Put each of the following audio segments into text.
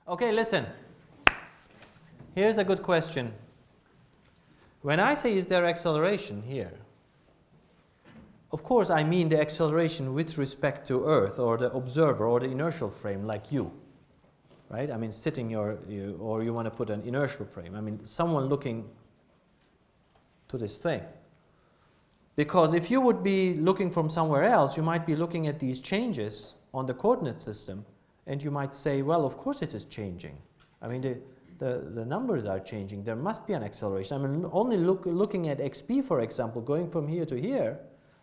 Okay, listen. Here's a good question. When I say is there acceleration here, of course I mean the acceleration with respect to Earth or the observer or the inertial frame like you. Right? I mean sitting or you want to put an inertial frame. I mean someone looking to this thing. Because if you would be looking from somewhere else, you might be looking at these changes on the coordinate system, and you might say, well, of course it is changing. I mean, the numbers are changing. There must be an acceleration. I mean, only looking at xp, for example, going from here to here,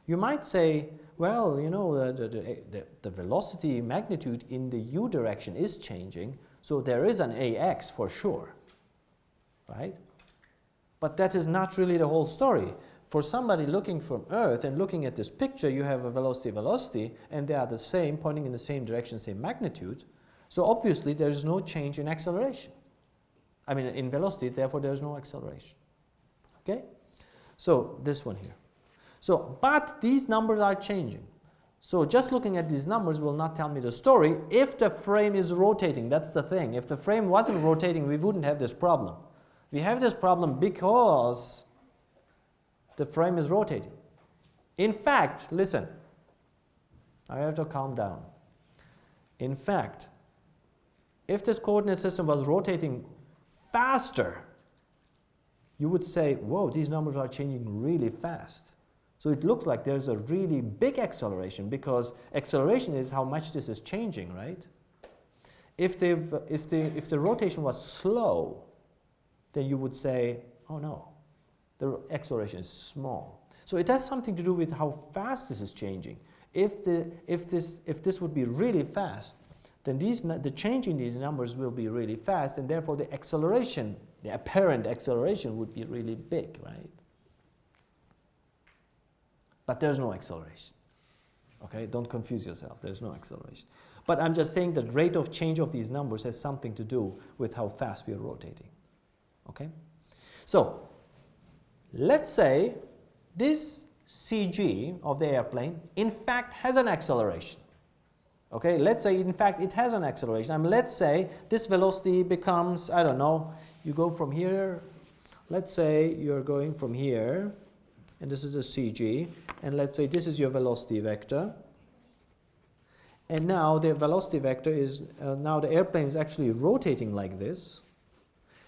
you might say, well, you know, the velocity magnitude in the u direction is changing, so there is an ax for sure, right? But that is not really the whole story. For somebody looking from Earth and looking at this picture, you have a velocity, and they are the same, pointing in the same direction, same magnitude. So obviously there is no change in acceleration. I mean in velocity, therefore there is no acceleration. Okay? So this one here. So, but these numbers are changing. So just looking at these numbers will not tell me the story if the frame is rotating. That's the thing. If the frame wasn't rotating, we wouldn't have this problem. We have this problem because the frame is rotating. In fact, listen, I have to calm down. In fact, if this coordinate system was rotating faster, you would say, whoa, these numbers are changing really fast. So it looks like there's a really big acceleration, because acceleration is how much this is changing, right? If the rotation was slow, then you would say, oh no, the acceleration is small. So it has something to do with how fast this is changing. If this would be really fast, then the change in these numbers will be really fast, and therefore the acceleration, the apparent acceleration, would be really big, right? But there's no acceleration. Okay, don't confuse yourself. There's no acceleration. But I'm just saying the rate of change of these numbers has something to do with how fast we are rotating. Okay? So let's say this CG of the airplane in fact has an acceleration. Okay, let's say in fact it has an acceleration. I mean, let's say this velocity becomes, I don't know, you go from here, let's say you're going from here, and this is a CG, and let's say this is your velocity vector. And now the velocity vector is, now the airplane is actually rotating like this,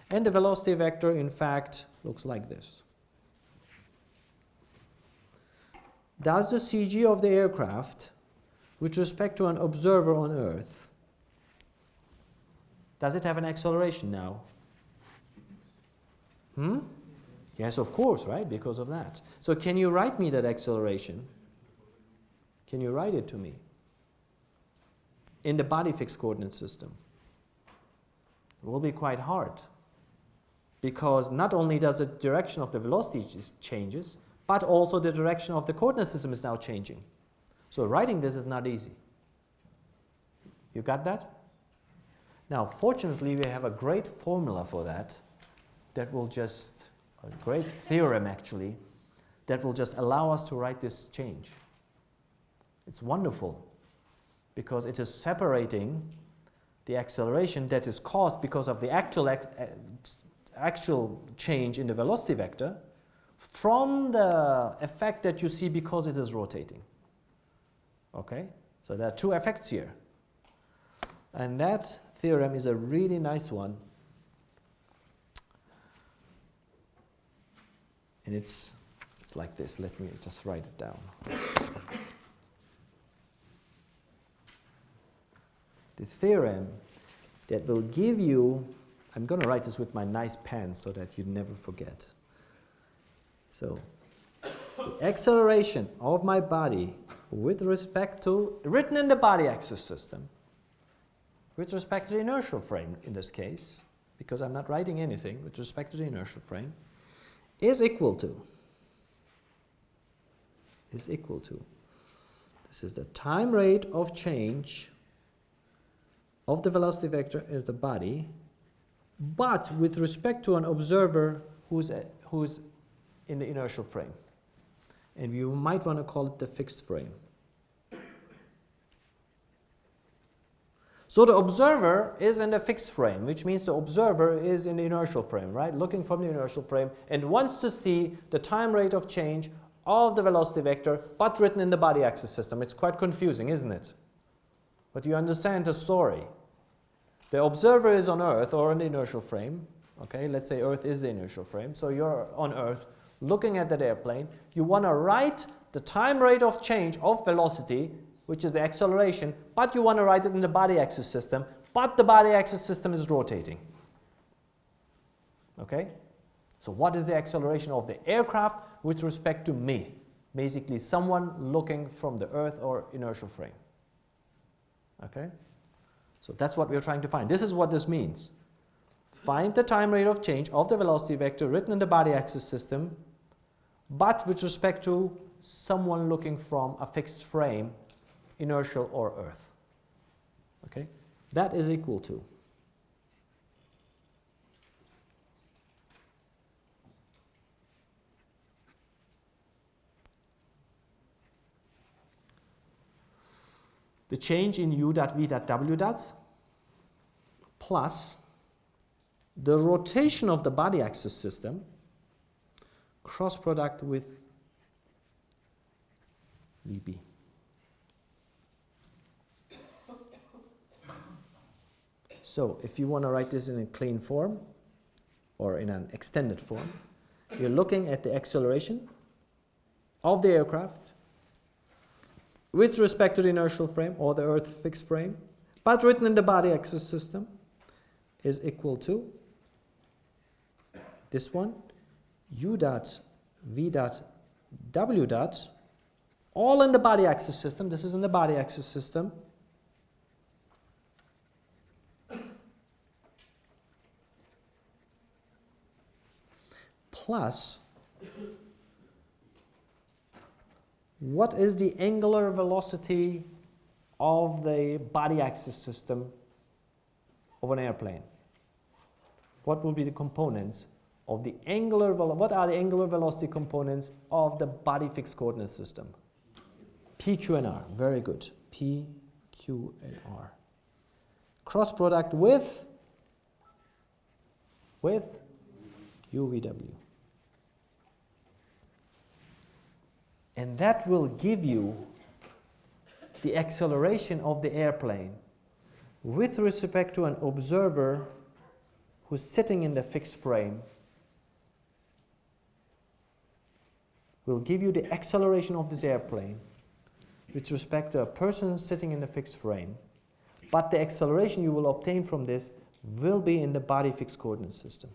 and the velocity vector in fact looks like this. Does the CG of the aircraft with respect to an observer on Earth, does it have an acceleration now? Yes, of course, right? Because of that. So can you write me that acceleration? Can you write it to me? In the body fixed coordinate system. It will be quite hard, because not only does the direction of the velocity changes, but also the direction of the coordinate system is now changing. So writing this is not easy. You got that? Now, fortunately, we have a great formula for that, that will just, a great theorem actually, that will just allow us to write this change. It's wonderful, because it is separating the acceleration that is caused because of the actual change in the velocity vector from the effect that you see because it is rotating. Okay? So there are two effects here. And that theorem is a really nice one. And it's like this. Let me just write it down. The theorem that will give you, I'm going to write this with my nice pen so that you never forget. So, the acceleration of my body with respect to, written in the body axis system, with respect to the inertial frame in this case, because I'm not writing anything, with respect to the inertial frame, is equal to, this is the time rate of change of the velocity vector of the body, but with respect to an observer who's in the inertial frame. And you might want to call it the fixed frame. So the observer is in a fixed frame, which means the observer is in the inertial frame, right? Looking from the inertial frame and wants to see the time rate of change of the velocity vector, but written in the body axis system. It's quite confusing, isn't it? But you understand the story. The observer is on Earth or in the inertial frame. Okay, let's say Earth is the inertial frame. So you're on Earth looking at that airplane. You want to write the time rate of change of velocity, which is the acceleration, but you want to write it in the body axis system, but the body axis system is rotating. Okay? So what is the acceleration of the aircraft with respect to me? Basically, someone looking from the Earth or inertial frame. Okay? So that's what we're trying to find. This is what this means. Find the time rate of change of the velocity vector written in the body axis system, but with respect to someone looking from a fixed frame, inertial or Earth. Okay? That is equal to the change in u dot v dot w dot plus the rotation of the body axis system cross product with vb. So if you want to write this in a clean form or in an extended form, you're looking at the acceleration of the aircraft with respect to the inertial frame or the Earth fixed frame, but written in the body axis system is equal to this one, u dot v dot w dot, all in the body axis system. This is in the body axis system. Plus, what is the angular velocity of the body axis system of an airplane? What will be the components of the angular velocity? What are the angular velocity components of the body fixed coordinate system? P, Q, and R. Very good. P, Q, and R. Cross product with UVW. And that will give you the acceleration of the airplane with respect to an observer who's sitting in the fixed frame. Will give you the acceleration of this airplane with respect to a person sitting in the fixed frame. But the acceleration you will obtain from this will be in the body fixed coordinate system.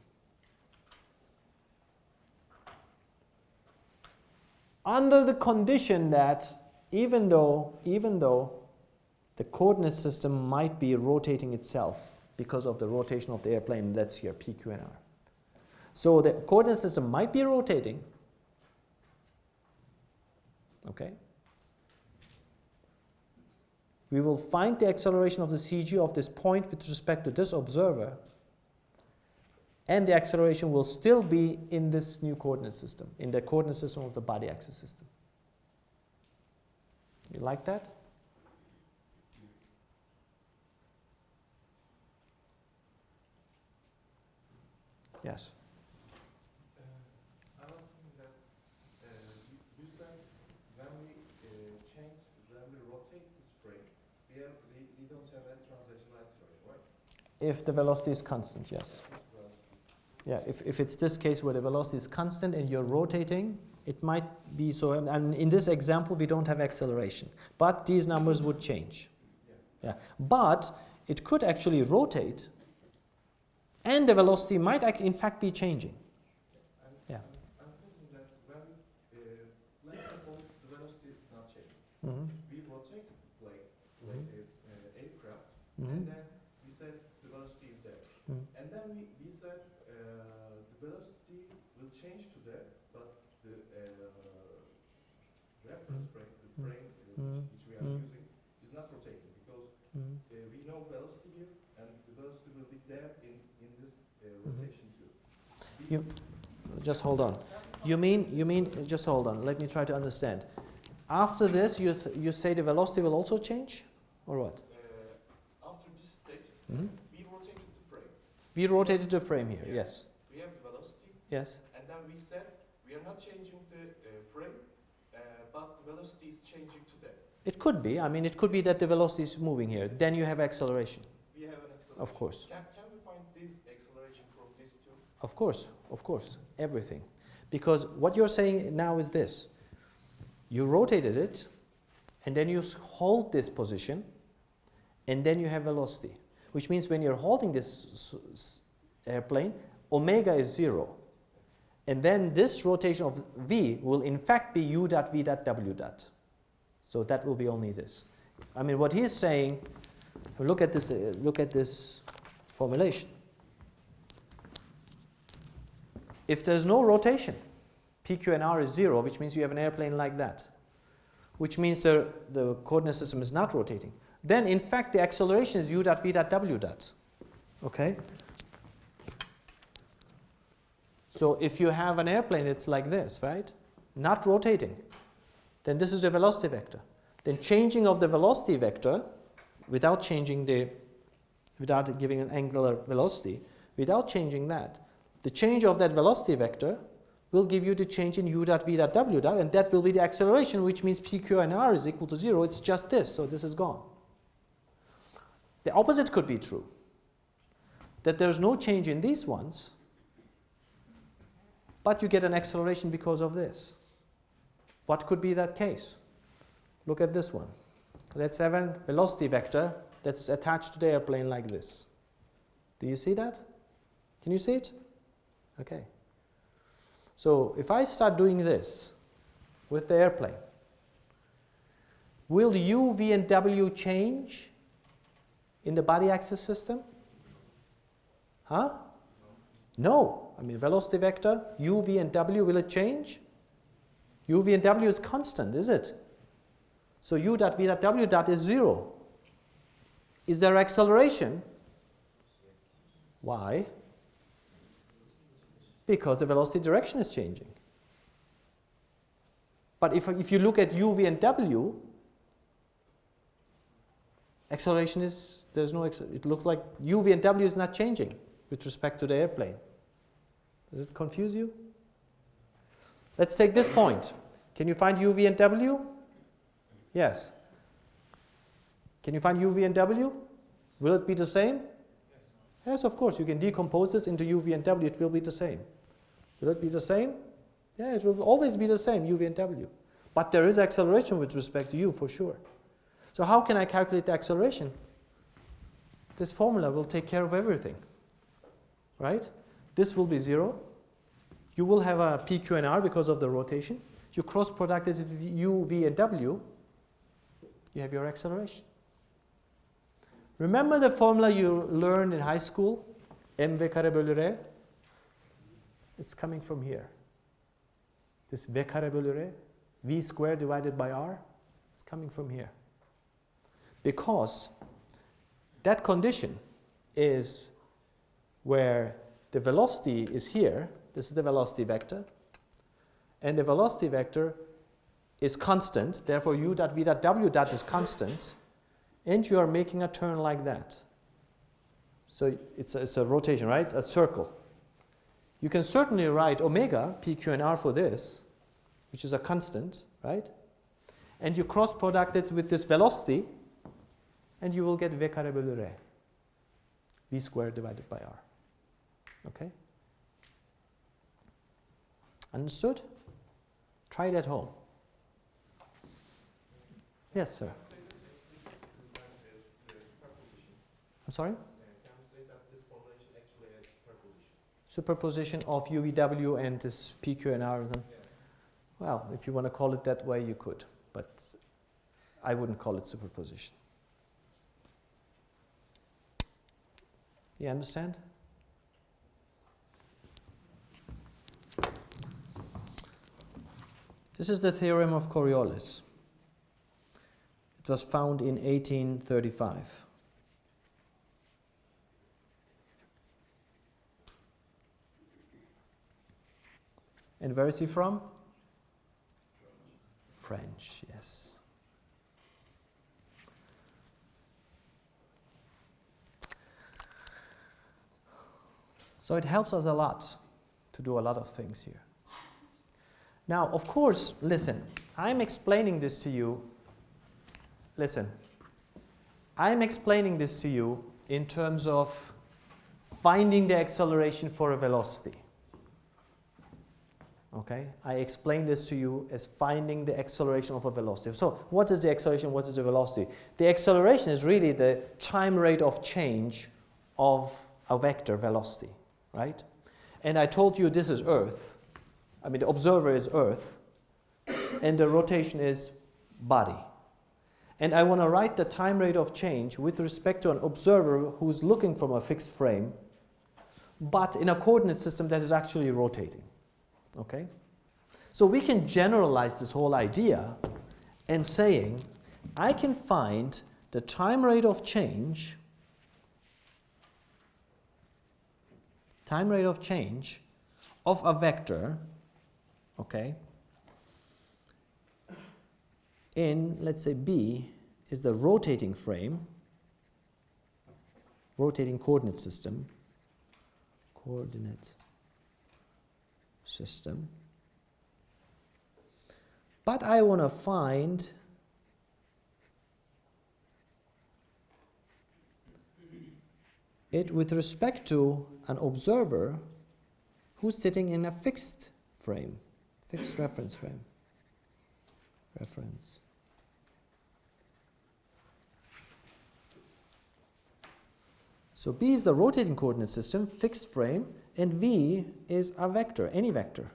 Under the condition that even though the coordinate system might be rotating itself because of the rotation of the airplane, that's here, P, Q, and R. So the coordinate system might be rotating, okay? We will find the acceleration of the CG of this point with respect to this observer, and the acceleration will still be in this new coordinate system, in the coordinate system of the body axis system. You like that? Yes. I was thinking that you said when we rotate this frame, we don't have any translational acceleration, right? If the velocity is constant, yes. Yeah, if it's this case where the velocity is constant and you're rotating, it might be so. And in this example, we don't have acceleration. But these numbers would change. Yeah. But it could actually rotate, and the velocity might in fact be changing. Yeah. I'm thinking that when, let's suppose the velocity is not changing. Mm-hmm. We rotate like aircraft, Mm-hmm. and then we said the velocity is there. Mm-hmm. And then we said the velocity will change to there, but the reference frame, the frame which we are using, is not rotating because we know velocity here, and the velocity will be there in this rotation too. You just hold on. You mean just hold on. Let me try to understand. After this, you say the velocity will also change, or what? After this Mhm. We rotated the frame. We rotated the frame here, Yeah. yes. We have the velocity, Yes. and then we said we are not changing the frame, but the velocity is changing today. It could be. I mean, it could be that the velocity is moving here. Then you have acceleration. We have an acceleration. Of course. Can we find this acceleration from these two? Of course, everything. Because what you're saying now is this. You rotated it, and then you hold this position, and then you have velocity. Which means when you're holding this airplane, omega is 0. And then this rotation of v will in fact be u dot v dot w dot. So that will be only this. I mean, what he's saying, look at this formulation. If there's no rotation, PQ and R is 0, which means you have an airplane like that, which means the coordinate system is not rotating. Then, in fact, the acceleration is u dot v dot w dot. Okay? So if you have an airplane that's like this, right, not rotating, then this is the velocity vector. Then changing of the velocity vector without giving an angular velocity, without changing that, the change of that velocity vector will give you the change in u dot v dot w dot, and that will be the acceleration, which means PQ and R is equal to 0. It's just this, so this is gone. The opposite could be true, that there's no change in these ones, but you get an acceleration because of this. What could be that case? Look at this one. Let's have a velocity vector that's attached to the airplane like this. Do you see that? Can you see it? Okay. So if I start doing this with the airplane, will u, v, and w change in the body axis system? Huh? No. I mean, velocity vector, u, v, and w, will it change? u, v, and w is constant, is it? So u dot v dot w dot is 0. Is there acceleration? Why? Because the velocity direction is changing. But if you look at u, v, and w, acceleration is, there's no, it looks like u, v, and w is not changing with respect to the airplane. Does it confuse you? Let's take this point. Can you find u, v, and w? Yes. Can you find u, v, and w? Will it be the same? Yes, of course. You can decompose this into u, v, and w. It will be the same. Will it be the same? Yeah, it will always be the same, u, v, and w. But there is acceleration with respect to u, for sure. So how can I calculate the acceleration? This formula will take care of everything. Right? This will be 0. You will have a PQ and R because of the rotation. You cross product it with u, v, and w. You have your acceleration. Remember the formula you learned in high school? mv kare bölü r? It's coming from here. This v kare bölü r, v squared divided by r, it's coming from here. Because that condition is where the velocity is here. This is the velocity vector. And the velocity vector is constant. Therefore, u dot v dot w dot is constant. And you are making a turn like that. So it's a rotation, right? A circle. You can certainly write omega, PQ and R for this, which is a constant, right? And you cross product it with this velocity, and you will get v kare bölü r. V squared divided by R. Okay? Understood? Try it at home. Yes, sir. I'm sorry? Can we say that this formulation actually has superposition? Superposition of UVW and this PQ and R. Well, if you want to call it that way, you could, but I wouldn't call it superposition. You understand? This is the theorem of Coriolis. It was found in 1835. And where is he from? French, yes. So it helps us a lot to do a lot of things here. Now, of course, listen, I'm explaining this to you. Listen, I'm explaining this to you in terms of finding the acceleration for a velocity. Okay? I explain this to you as finding the acceleration of a velocity. So what is the acceleration? What is the velocity? The acceleration is really the time rate of change of a vector velocity, right? And I told you this is Earth. I mean, the observer is Earth, and the rotation is body. And I want to write the time rate of change with respect to an observer who's looking from a fixed frame, but in a coordinate system that is actually rotating. Okay? So we can generalize this whole idea and saying, I can find the time rate of change of a vector, okay, in, let's say, B is the rotating frame, rotating coordinate system, but I want to find it with respect to an observer who's sitting in a fixed frame, fixed reference frame. So B is the rotating coordinate system, fixed frame, and V is a vector, any vector.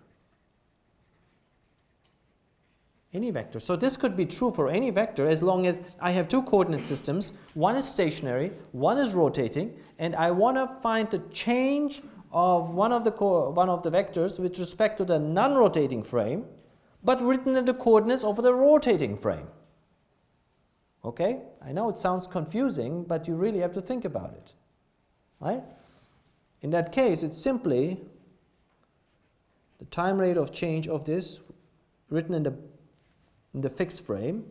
Any vector. So this could be true for any vector as long as I have two coordinate systems. One is stationary, one is rotating, and I want to find the change of one of the vectors with respect to the non-rotating frame, but written in the coordinates of the rotating frame. Okay? I know it sounds confusing, but you really have to think about it. Right? In that case, it's simply the time rate of change of this written in the fixed frame,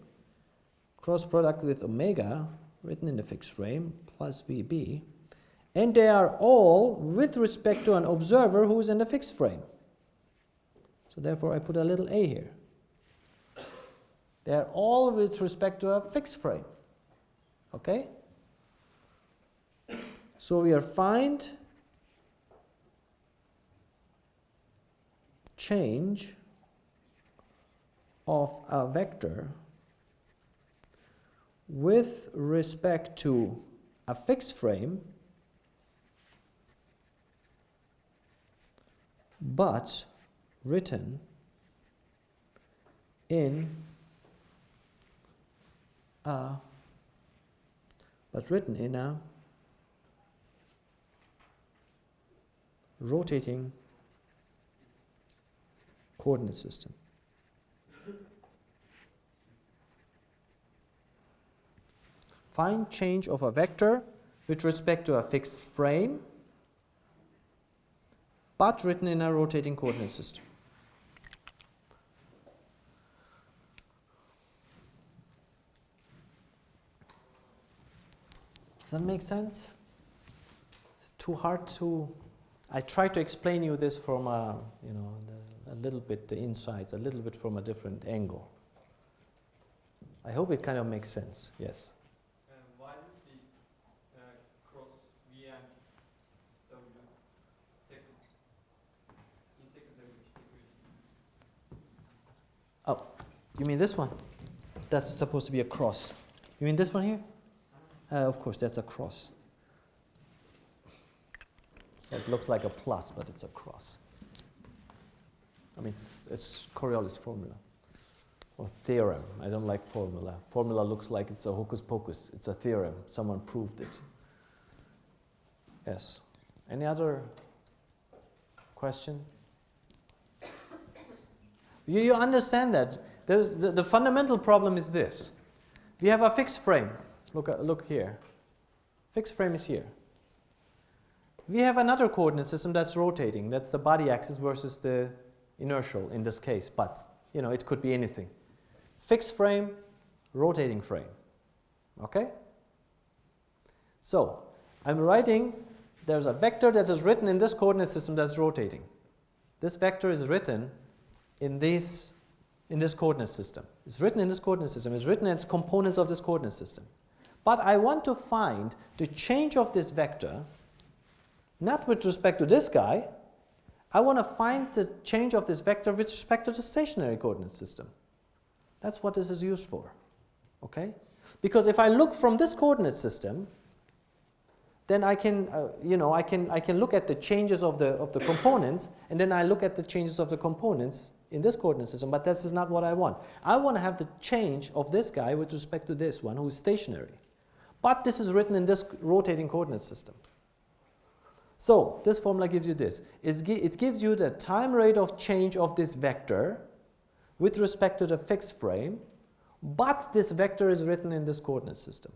cross product with omega written in the fixed frame plus VB, and they are all with respect to an observer who is in the fixed frame. So therefore I put a little a here. They are all with respect to a fixed frame. Okay? So we are find change of a vector with respect to a fixed frame, but written in a rotating coordinate system. Find change of a vector with respect to a fixed frame, but written in a rotating coordinate system. Does that make sense? Is it too hard to? I try to explain you this from a little bit the insights, a little bit from a different angle. I hope it kind of makes sense. Yes. Why would the cross V and W secondary equation? Oh, you mean this one? That's supposed to be a cross. You mean this one here? Of course, that's a cross. So it looks like a plus, but it's a cross. I mean, it's Coriolis formula. Or theorem. I don't like formula. Formula looks like it's a hocus pocus. It's a theorem. Someone proved it. Yes. Any other question? You understand that. The fundamental problem is this. We have a fixed frame. Look here. Fixed frame is here. We have another coordinate system that's rotating. That's the body axis versus the inertial in this case. But, it could be anything. Fixed frame, rotating frame. Okay? So, I'm writing there's a vector that is written in this coordinate system that's rotating. This vector is written in this coordinate system. It's written in this coordinate system. It's written as components of this coordinate system. But I want to find the change of this vector, not with respect to this guy. I want to find the change of this vector with respect to the stationary coordinate system. That's what this is used for. Okay? Because if I look from this coordinate system, then I can, I can look at the changes of the components, and then I look at the changes of the components in this coordinate system, but this is not what I want. I want to have the change of this guy with respect to this one, who is stationary. But this is written in this rotating coordinate system. So this formula gives you this. It gives you the time rate of change of this vector with respect to the fixed frame, but this vector is written in this coordinate system.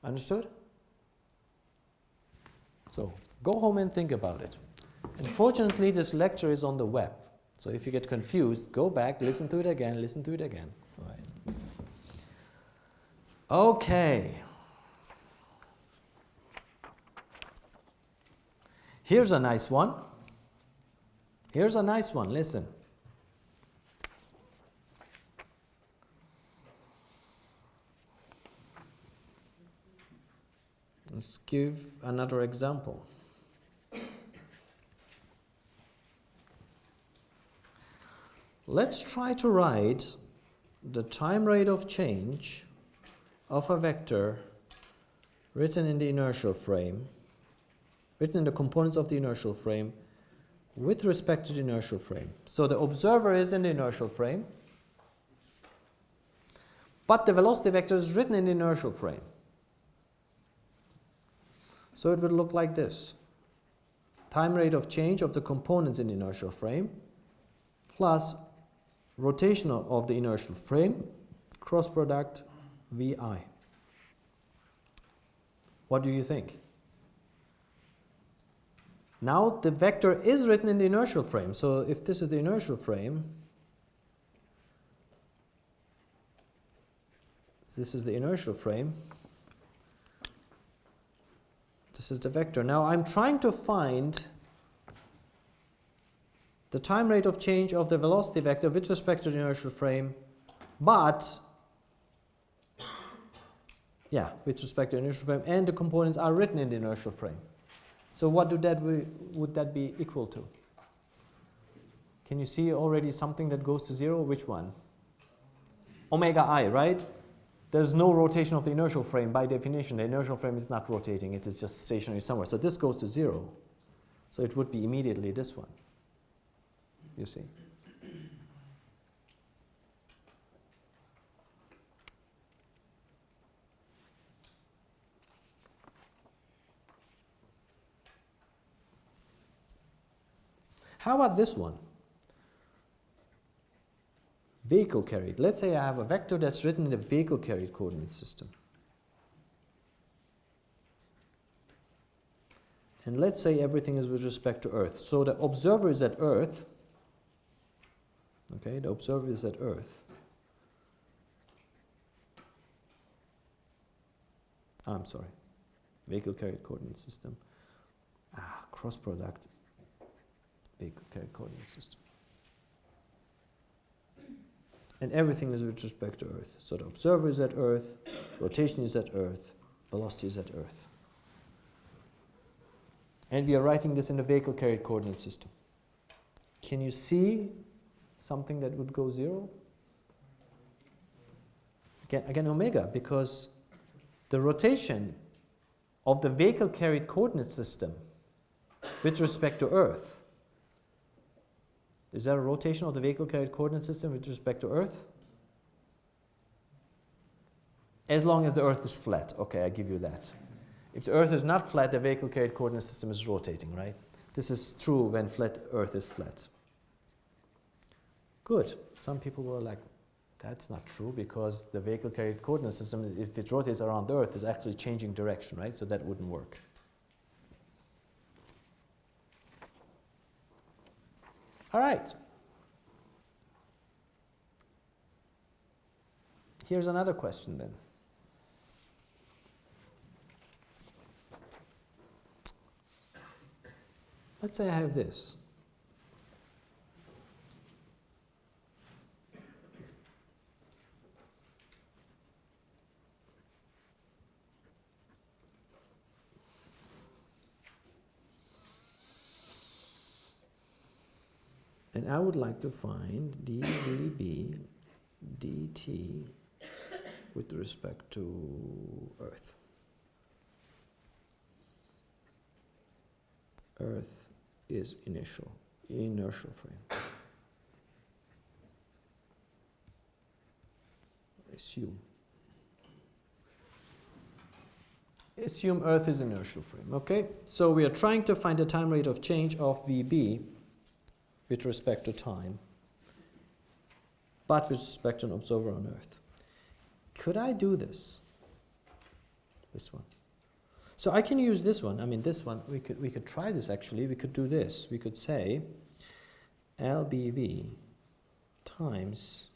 Understood? So go home and think about it. Unfortunately, this lecture is on the web. So if you get confused, go back, listen to it again, listen to it again. All right. Okay. Here's a nice one. Here's a nice one, listen. Let's give another example. Let's try to write the time rate of change of a vector written in the inertial frame, written in the components of the inertial frame with respect to the inertial frame. So the observer is in the inertial frame, but the velocity vector is written in the inertial frame. So it would look like this. Time rate of change of the components in the inertial frame plus rotation of the inertial frame, cross product VI. What do you think? Now the vector is written in the inertial frame. So if this is the inertial frame, this is the inertial frame, this is the vector. Now I'm trying to find the time rate of change of the velocity vector with respect to the inertial frame, but with respect to the inertial frame, and the components are written in the inertial frame. So what would that be equal to? Can you see already something that goes to zero? Which one? Omega I, right? There's no rotation of the inertial frame by definition. The inertial frame is not rotating, it is just stationary somewhere. So this goes to zero. So it would be immediately this one. You see? How about this one? Vehicle carried. Let's say I have a vector that's written in the vehicle carried coordinate system. And let's say everything is with respect to Earth. So the observer is at Earth. Okay, the observer is at Earth. I'm sorry. Vehicle carried coordinate system. Cross product. Vehicle carried coordinate system. And everything is with respect to Earth. So the observer is at Earth, rotation is at Earth, velocity is at Earth. And we are writing this in the vehicle carried coordinate system. Can you see something that would go zero? Again omega, because the rotation of the vehicle carried coordinate system with respect to Earth, is there a rotation of the vehicle carried coordinate system with respect to Earth? As long as the Earth is flat. Okay, I give you that. If the Earth is not flat, the vehicle carried coordinate system is rotating, right? This is true when Earth is flat. Good. Some people were like, that's not true, because the vehicle carried coordinate system, if it rotates around the Earth, is actually changing direction, right? So that wouldn't work. All right. Here's another question then. let's say I have this. And I would like to find dVB dt with respect to Earth. Earth is inertial frame. Assume Earth is inertial frame, okay? So we are trying to find the time rate of change of VB with respect to time, but with respect to an observer on Earth. Could I do this? This one. So I can use this one. I mean, this one, we could try this actually. We could do this. We could say LBV times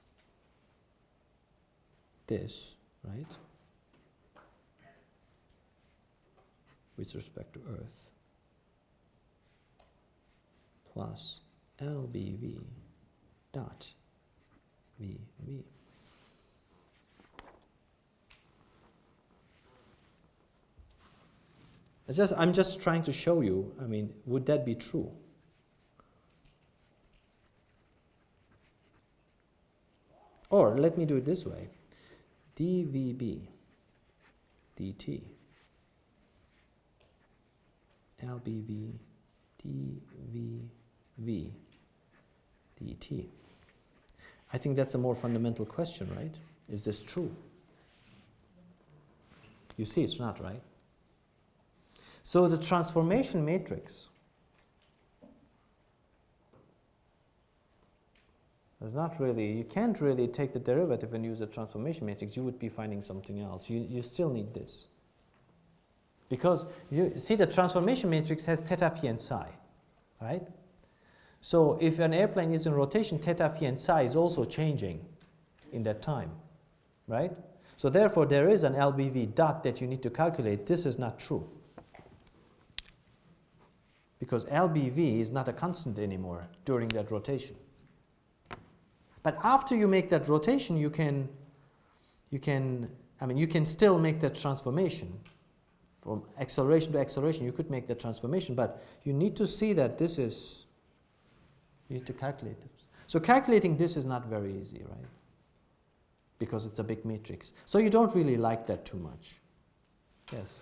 this, right? With respect to Earth, plus LBV dot VV. I'm just trying to show you, I mean, would that be true? Or let me do it this way. dVB dt LBV dVV dt. I think that's a more fundamental question, right? Is this true? You see it's not, right? So the transformation matrix is not really, you can't really take the derivative and use the transformation matrix. You would be finding something else. You still need this. Because you see the transformation matrix has theta, phi, and psi, right? So if an airplane is in rotation, theta, phi, and psi is also changing in that time, right? So therefore there is an LBV dot that you need to calculate. This is not true. Because LBV is not a constant anymore during that rotation. But after you make that rotation, you can still make that transformation. From acceleration to acceleration, you could make the transformation, but you need to see that this is, you need to calculate this. So calculating this is not very easy, right? Because it's a big matrix. So you don't really like that too much. Yes?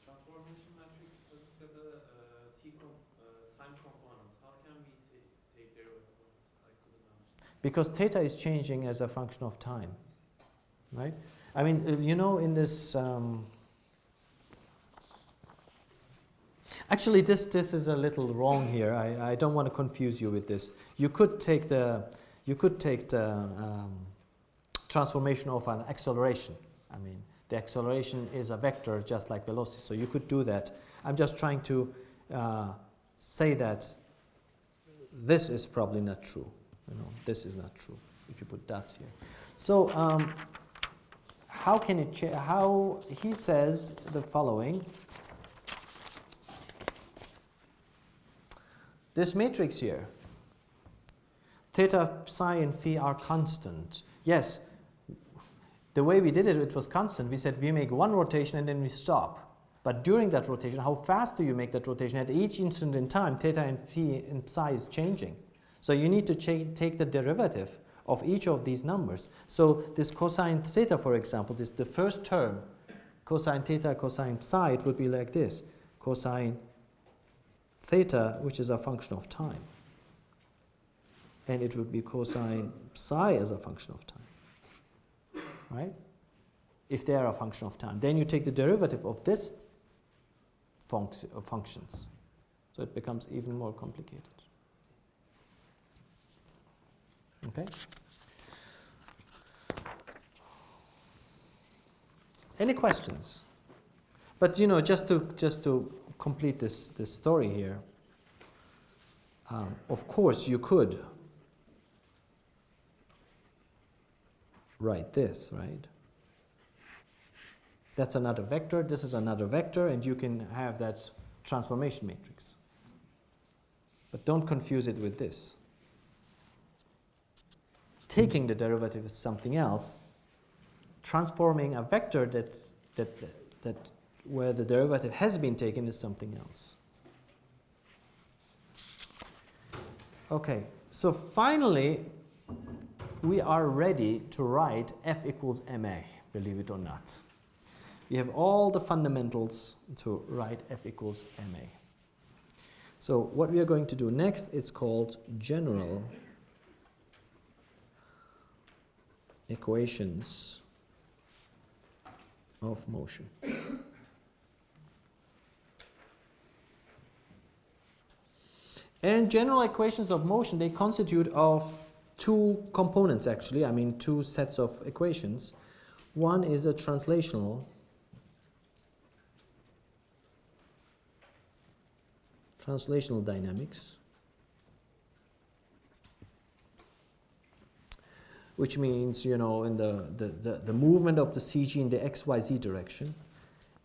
Transformation matrix has got a time components. How can we take derivative of it? I couldn't understand. Because theta is changing as a function of time, right? I mean, you know, in this, actually this is a little wrong here. I don't want to confuse you with this. You could take the transformation of an acceleration. I mean, the acceleration is a vector just like velocity, so you could do that. I'm just trying to say that this is probably not true. You know, this is not true if you put dots here. So. How can it change? How he says the following. This matrix here, theta, psi, and phi are constant. Yes, the way we did it, it was constant. We said we make one rotation and then we stop. But during that rotation, how fast do you make that rotation? At each instant in time, theta and phi and psi is changing. So you need to take the derivative of each of these numbers. So this cosine theta, for example, this the first term, cosine theta, cosine psi, it would be like this. Cosine theta, which is a function of time. And it would be cosine psi as a function of time. Right? If they are a function of time. Then you take the derivative of this functions. So it becomes even more complicated. Okay. Any questions? But you know, just to complete this story here. Of course, you could write this, right? That's another vector. This is another vector, and you can have that transformation matrix. But don't confuse it with this. Taking the derivative is something else. Transforming a vector that where the derivative has been taken is something else. Okay, so finally, we are ready to write f equals ma, believe it or not. We have all the fundamentals to write f equals ma. So what we are going to do next is called general equations of motion. And general equations of motion, they constitute of two components actually, I mean two sets of equations. One is a translational dynamics, which means, you know, in the movement of the CG in the XYZ direction,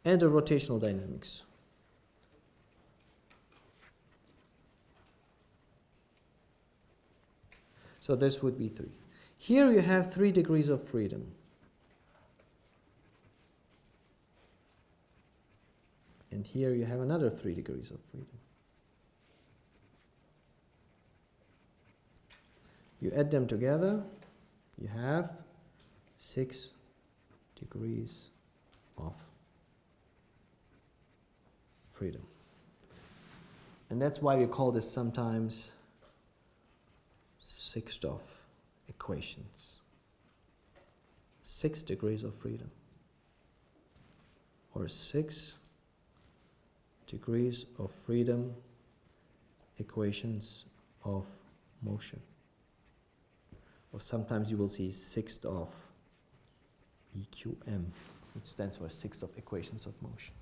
and the rotational dynamics. So this would be 3. Here you have 3 degrees of freedom. And here you have another 3 degrees of freedom. You add them together, you have 6 degrees of freedom. And that's why we call this sometimes 6th equations. 6 degrees of freedom. Or 6 degrees of freedom equations of motion. Or sometimes you will see 6th EQM, which stands for 6th equations of motion.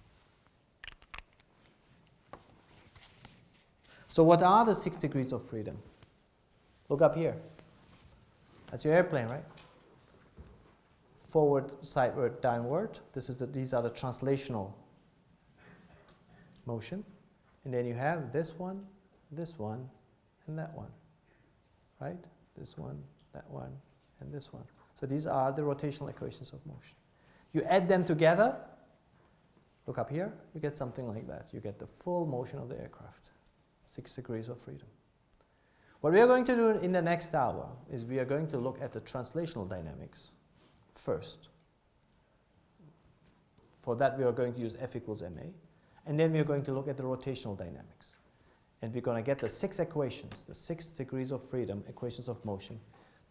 So what are the 6 degrees of freedom? Look up here. That's your airplane, right? Forward, sideward, downward. These are the translational motion. And then you have this one, and that one. Right? This one, that one, and this one. So these are the rotational equations of motion. You add them together, look up here, you get something like that. You get the full motion of the aircraft. 6 degrees of freedom. What we are going to do in the next hour is we are going to look at the translational dynamics first. For that we are going to use F equals ma. And then we are going to look at the rotational dynamics. And we're going to get the 6 equations, the 6 degrees of freedom equations of motion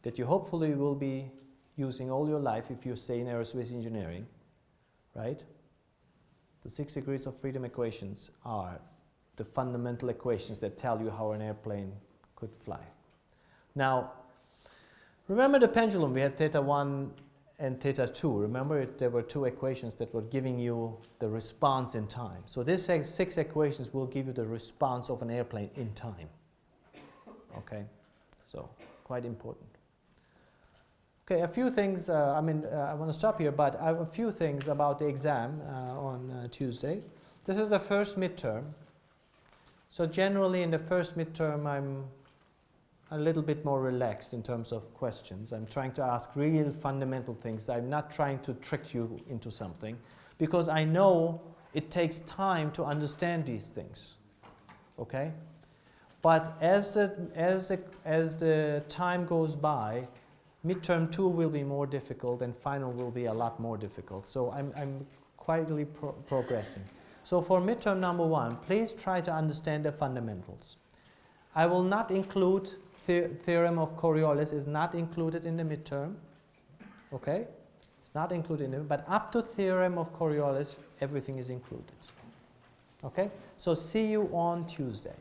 that you hopefully will be using all your life if you stay in aerospace engineering, right? The 6 degrees of freedom equations are the fundamental equations that tell you how an airplane could fly. Now, remember the pendulum, we had theta 1 and theta 2. Remember there were 2 equations that were giving you the response in time. So these 6 equations will give you the response of an airplane in time. Okay, so quite important. Okay, a few things, I want to stop here, but I have a few things about the exam on Tuesday. This is the first midterm. So generally in the first midterm, I'm a little bit more relaxed in terms of questions. I'm trying to ask real fundamental things. I'm not trying to trick you into something because I know it takes time to understand these things. Okay? But as the time goes by, midterm 2 will be more difficult and final will be a lot more difficult. So I'm quietly progressing. So for midterm number 1, please try to understand the fundamentals. I will not include theorem of Coriolis is not included in the midterm. Okay? It's not included in it, but up to theorem of Coriolis, everything is included. Okay? So see you on Tuesday.